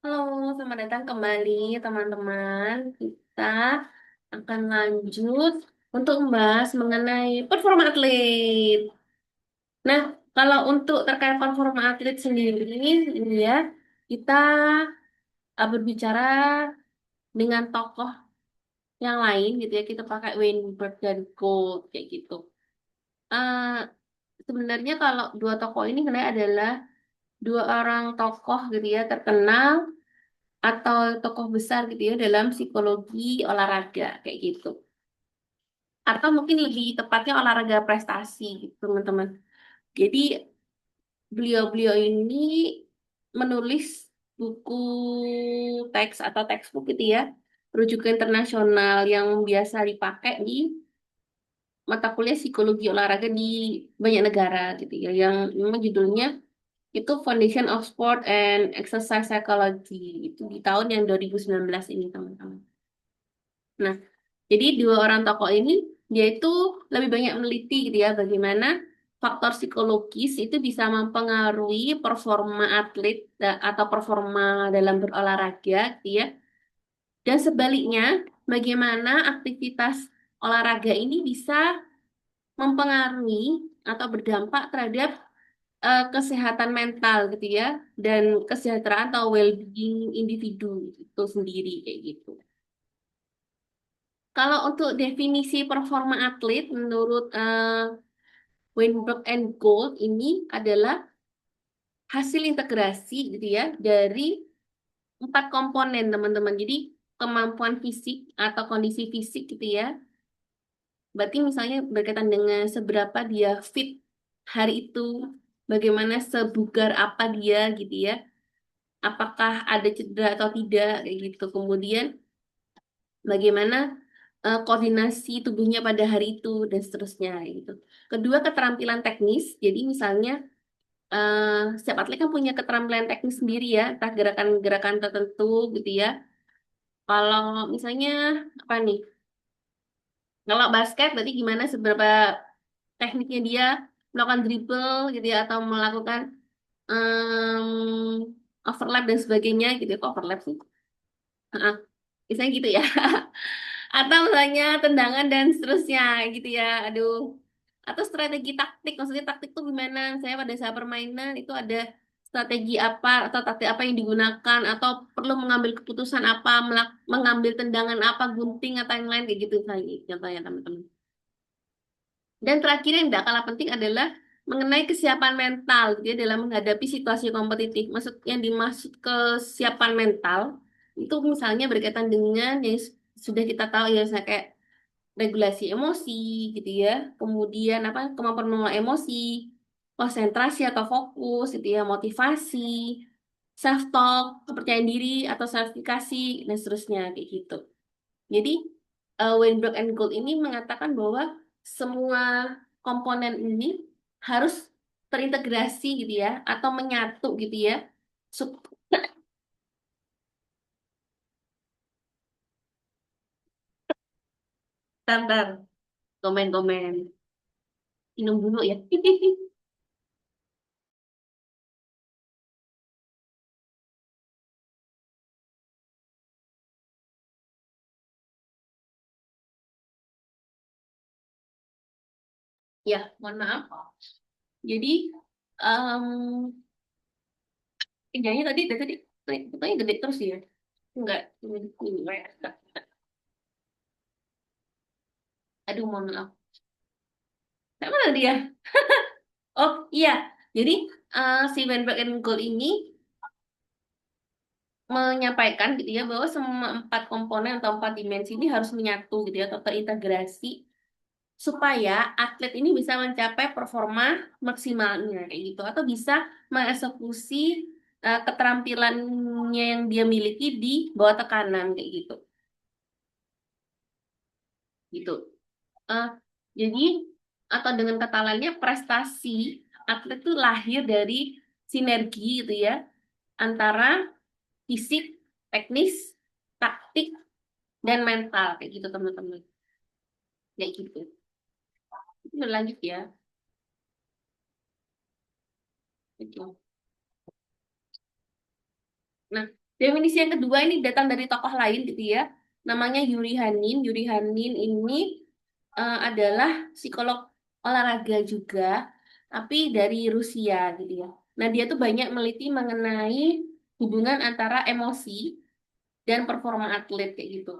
Halo, selamat datang kembali teman-teman. Kita akan lanjut untuk membahas mengenai performa atlet. Nah, kalau untuk terkait performa atlet sendiri, ini ya, kita berbicara dengan tokoh yang lain gitu ya. Kita pakai Weinberg dan Gold kayak gitu. Eh, Sebenarnya kalau dua tokoh ini sebenarnya adalah dua orang tokoh gitu ya terkenal atau tokoh besar gitu ya dalam psikologi olahraga kayak gitu. Atau mungkin lebih tepatnya olahraga prestasi gitu, teman-teman. Jadi beliau-beliau ini menulis buku teks atau textbook gitu ya, rujukan internasional yang biasa dipakai di mata kuliah psikologi olahraga di banyak negara gitu ya, yang memang judulnya itu Foundation of Sport and Exercise Psychology itu di tahun yang 2019 ini, teman-teman. Nah, jadi dua orang tokoh ini dia itu lebih banyak meneliti gitu ya bagaimana faktor psikologis itu bisa mempengaruhi performa atlet atau performa dalam berolahraga gitu ya. Dan sebaliknya, bagaimana aktivitas olahraga ini bisa mempengaruhi atau berdampak terhadap kesehatan mental gitu ya dan kesejahteraan atau well-being individu itu sendiri kayak gitu. Kalau untuk definisi performa atlet menurut Weinberg and Gold ini adalah hasil integrasi gitu ya dari empat komponen, teman-teman. Jadi kemampuan fisik atau kondisi fisik gitu ya. Berarti misalnya berkaitan dengan seberapa dia fit hari itu, bagaimana sebugar apa dia gitu ya. Apakah ada cedera atau tidak kayak gitu. Kemudian bagaimana koordinasi tubuhnya pada hari itu dan seterusnya gitu. Kedua, keterampilan teknis. Jadi misalnya setiap atlet kan punya keterampilan teknis sendiri ya, entah gerakan-gerakan tertentu gitu ya. Kalau misalnya apa nih? Kalau basket berarti gimana seberapa tekniknya dia melakukan dribble gitu ya atau melakukan overlap dan sebagainya gitu ya. Kok overlap sih? Heeh, misalnya gitu ya. Atau misalnya tendangan dan seterusnya gitu ya. Aduh. Atau strategi taktik, maksudnya taktik tuh gimana? Saya pada saat permainan itu ada strategi apa atau taktik apa yang digunakan atau perlu mengambil keputusan apa, mengambil tendangan apa, gunting atau yang lain kayak gitu misalnya, contohnya teman-teman. Dan terakhir yang tidak kalah penting adalah mengenai kesiapan mental gitu ya, dalam menghadapi situasi kompetitif. Maksud yang dimaksud kesiapan mental itu misalnya berkaitan dengan yang sudah kita tahu ya, misalnya kayak regulasi emosi gitu ya, kemudian apa kemampuan mengelola emosi, konsentrasi atau fokus gitu ya, motivasi, self talk, kepercayaan diri atau sertifikasi dan seterusnya kayak gitu. Jadi Weinberg and Gold ini mengatakan bahwa semua komponen ini harus terintegrasi gitu ya atau menyatu gitu ya. Sup- Bentar, komen-komen. Minum dulu ya. Ya, mohon maaf. Jadi, em kerjanya tadi fotonya gede terus ya. Enggak, enggak. Aduh, mohon maaf. Kayak mana dia? Oh, iya. Jadi, si Weinberg and Gold ini menyampaikan gitu ya bahwa semua empat komponen atau empat dimensi ini harus menyatu gitu ya atau terintegrasi supaya atlet ini bisa mencapai performa maksimalnya kayak gitu atau bisa mengeksekusi keterampilannya yang dia miliki di bawah tekanan kayak gitu gitu. Eh, jadi atau dengan kata lainnya prestasi atlet itu lahir dari sinergi gitu ya antara fisik, teknis, taktik dan mental kayak gitu teman-teman kayak gitu. Itu berlanjut ya gitu. Nah, Definisi yang kedua ini datang dari tokoh lain gitu ya. Namanya Yuri Hanin. Yuri Hanin ini adalah psikolog olahraga juga, tapi dari Rusia gitu ya. Nah, dia tuh banyak meliti mengenai hubungan antara emosi dan performa atlet kayak gitu.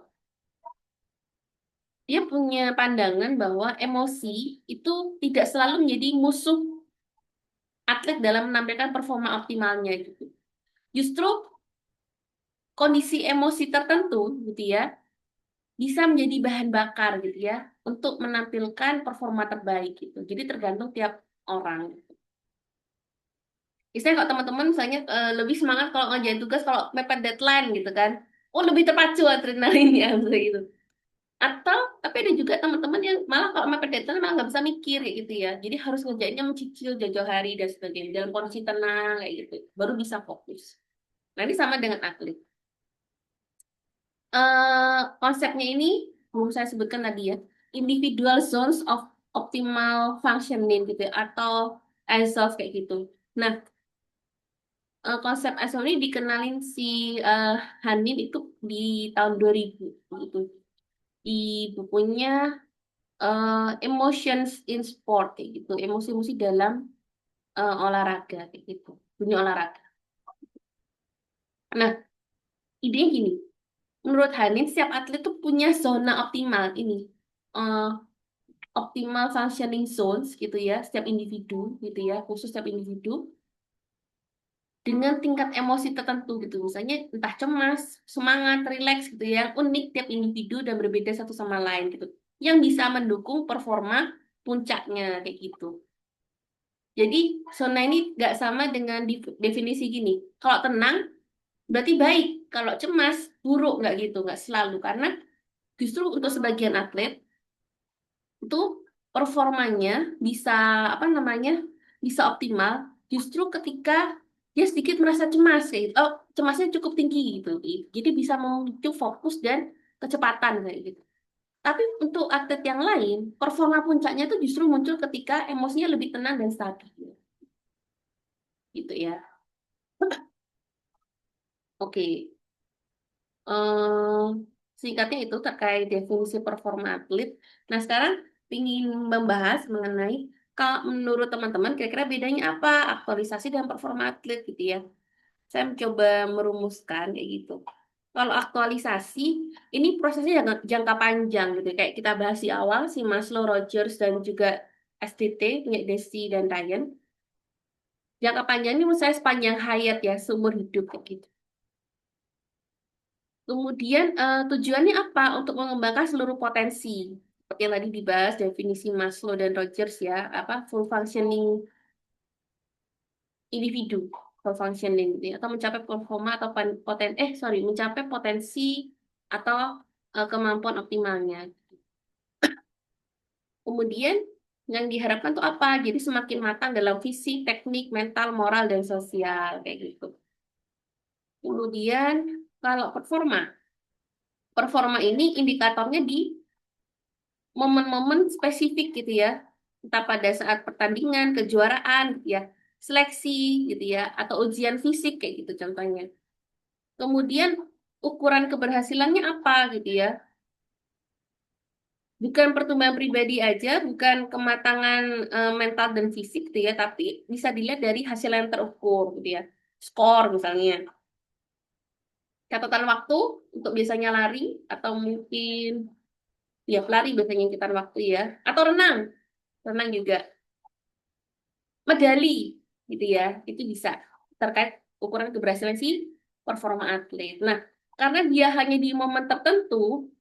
Dia punya pandangan bahwa emosi itu tidak selalu menjadi musuh atlet dalam menampilkan performa optimalnya gitu. Justru kondisi emosi tertentu gitu ya bisa menjadi bahan bakar gitu ya untuk menampilkan performa terbaik gitu. Jadi tergantung tiap orang. Misalnya kalau teman-teman misalnya lebih semangat kalau ngerjain tugas kalau mepet deadline gitu kan. Oh, lebih terpacu adrenalinnya gitu. Atau tapi ada juga teman-teman yang malah kalau mepet deadline malah nggak bisa mikir kayak gitu ya. Jadi harus ngerjainnya mencicil jauh-jauh hari dan sebagainya dalam kondisi tenang kayak gitu. Baru bisa fokus. Nah, ini sama dengan atlet. Konsepnya ini belum saya sebutkan tadi ya. Individual zones of optimal functioning gitu ya, atau EZOF kayak gitu. Nah, konsep EZOF ini dikenalin si eh, Hanin itu di tahun 2000 gitu. Di bukunya Emotions in Sport kayak gitu. Emosi-emosi dalam olahraga kayak gitu. Dunia olahraga. Nah, idenya gini. Menurut Hanin, setiap atlet tuh punya zona optimal ini. Eh, Optimal functioning zones gitu ya, setiap individu gitu ya, khusus setiap individu dengan tingkat emosi tertentu gitu. Misalnya entah cemas, semangat, rileks gitu ya, yang unik tiap individu dan berbeda satu sama lain gitu. Yang bisa mendukung performa puncaknya kayak gitu. Jadi zona ini nggak sama dengan definisi gini. Kalau tenang berarti baik, kalau cemas buruk nggak gitu, nggak selalu karena justru untuk sebagian atlet itu performanya bisa apa namanya bisa optimal justru ketika dia sedikit merasa cemas kayak gitu. Oh, cemasnya cukup tinggi gitu. Jadi bisa memicu fokus dan kecepatan kayak gitu. Tapi untuk atlet yang lain, performa puncaknya itu justru muncul ketika emosinya lebih tenang dan stabil. Gitu ya. Oke. eh Singkatnya itu terkait definisi performa atlet. Nah, sekarang ingin membahas mengenai kalau menurut teman-teman kira-kira bedanya apa aktualisasi dan performa atlet gitu ya. Saya mencoba merumuskan kayak gitu. Kalau aktualisasi ini prosesnya jangka panjang gitu. Kayak kita bahas di awal si Maslow, Rogers dan juga SDT, punya Desi dan Ryan. Jangka panjang ini menurut saya sepanjang hayat ya, seumur hidup kayak gitu. Kemudian tujuannya apa? Untuk mengembangkan seluruh potensi. Seperti yang tadi dibahas definisi Maslow dan Rogers ya, apa full functioning individu, full functioning gitu ya, atau mencapai performa atau mencapai potensi atau kemampuan optimalnya. Kemudian yang diharapkan tuh apa? Jadi semakin matang dalam fisik, teknik, mental, moral, dan sosial kayak gitu. Kemudian kalau performa, performa ini indikatornya di momen-momen spesifik gitu ya. Entah pada saat pertandingan, kejuaraan gitu ya, seleksi gitu ya, atau ujian fisik kayak gitu contohnya. Kemudian ukuran keberhasilannya apa gitu ya. Bukan pertumbuhan pribadi aja, bukan kematangan mental dan fisik gitu ya, tapi bisa dilihat dari hasil yang terukur gitu ya. Skor misalnya. Catatan waktu untuk biasanya lari atau mungkin ya pelari biasanya catatan waktu ya. Atau renang, renang juga. Medali gitu ya itu bisa terkait ukuran keberhasilan si performa atlet. Nah, karena dia hanya di momen tertentu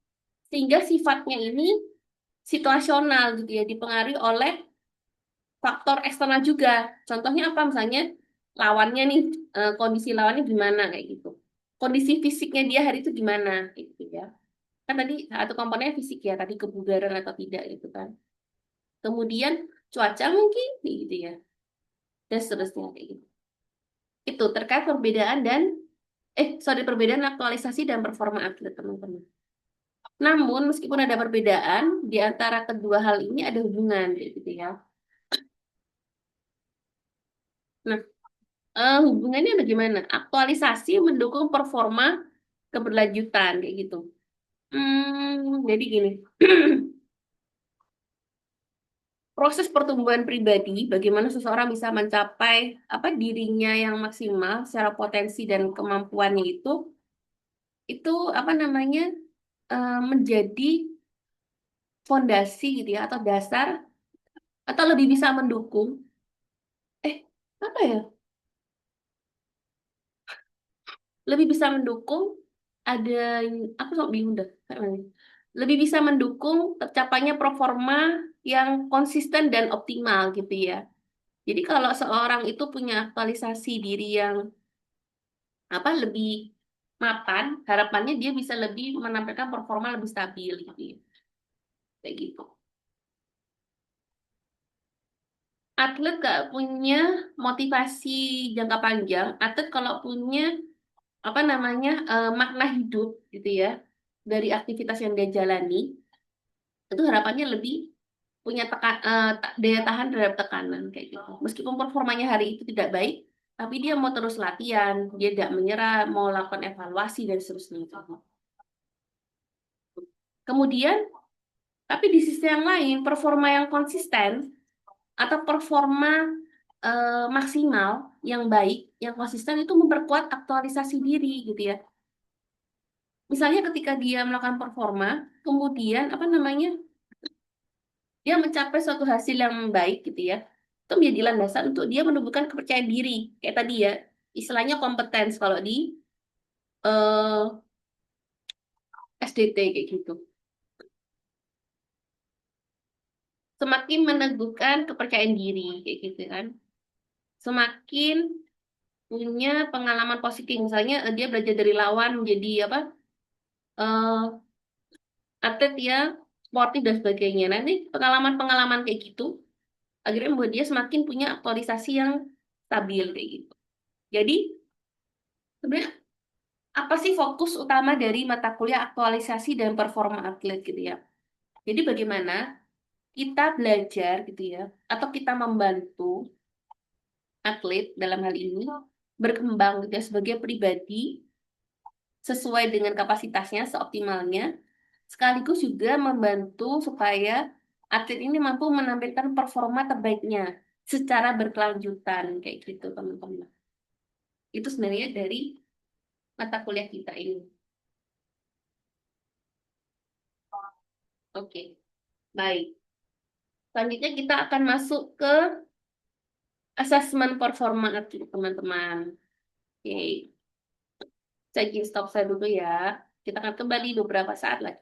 sehingga sifatnya ini situasional gitu ya dipengaruhi oleh faktor eksternal juga. Contohnya apa misalnya lawannya nih kondisi lawannya gimana kayak gitu. Kondisi fisiknya dia hari itu gimana kayak gitu ya. Kan tadi satu komponennya fisik ya, tadi kebugaran atau tidak gitu kan. Kemudian cuaca mungkin kayak gitu ya. Dan seterusnya kayak gitu. Itu terkait perbedaan dan perbedaan aktualisasi dan performa atlet teman-teman. Namun meskipun ada perbedaan di antara kedua hal ini ada hubungan kayak gitu ya. Nah, Hubungannya bagaimana? Aktualisasi mendukung performa keberlanjutan kayak gitu. Jadi gini, proses pertumbuhan pribadi, bagaimana seseorang bisa mencapai apa dirinya yang maksimal secara potensi dan kemampuannya itu apa namanya menjadi fondasi gitu ya atau dasar atau lebih bisa mendukung eh apa ya lebih bisa mendukung ada aku sok bingung dah kayak mana. Lebih bisa mendukung tercapainya performa yang konsisten dan optimal gitu ya. Jadi kalau seorang itu punya aktualisasi diri yang apa lebih mapan, harapannya dia bisa lebih menampilkan performa lebih stabil gitu ya. Kayak gitu. Atlet gak punya motivasi jangka panjang, atlet kalau punya apa namanya makna hidup gitu ya dari aktivitas yang dia jalani, itu harapannya lebih punya daya tahan terhadap tekanan kayak gitu. Meskipun performanya hari itu tidak baik, tapi dia mau terus latihan, dia tidak menyerah, mau lakukan evaluasi dan seterusnya. Kemudian, tapi di sisi yang lain, performa yang konsisten atau performa maksimal yang baik, yang konsisten itu memperkuat aktualisasi diri gitu ya. Misalnya ketika dia melakukan performa, kemudian apa namanya, dia mencapai suatu hasil yang baik gitu ya, itu menjadi landasan untuk dia menumbuhkan kepercayaan diri. Kayak tadi ya, istilahnya kompetens kalau di eh, SDT kayak gitu. Semakin meneguhkan kepercayaan diri kayak gitu kan. Semakin punya pengalaman positif, misalnya dia belajar dari lawan menjadi apa? eh, Atlet yang sportif dan sebagainya. Nanti pengalaman-pengalaman kayak gitu akhirnya membuat dia semakin punya aktualisasi yang stabil kayak gitu. Jadi sebenarnya apa sih fokus utama dari mata kuliah aktualisasi dan performa atlet gitu ya? Jadi bagaimana kita belajar gitu ya, atau kita membantu atlet dalam hal ini berkembang gitu ya, sebagai pribadi sesuai dengan kapasitasnya seoptimalnya, sekaligus juga membantu supaya atlet ini mampu menampilkan performa terbaiknya secara berkelanjutan kayak gitu teman-teman. Itu sebenarnya dari mata kuliah kita ini. Oke, baik. Selanjutnya kita akan masuk ke asesmen performa atlet teman-teman. Oke, saya izin stop saya dulu ya. Kita akan kembali beberapa saat lagi.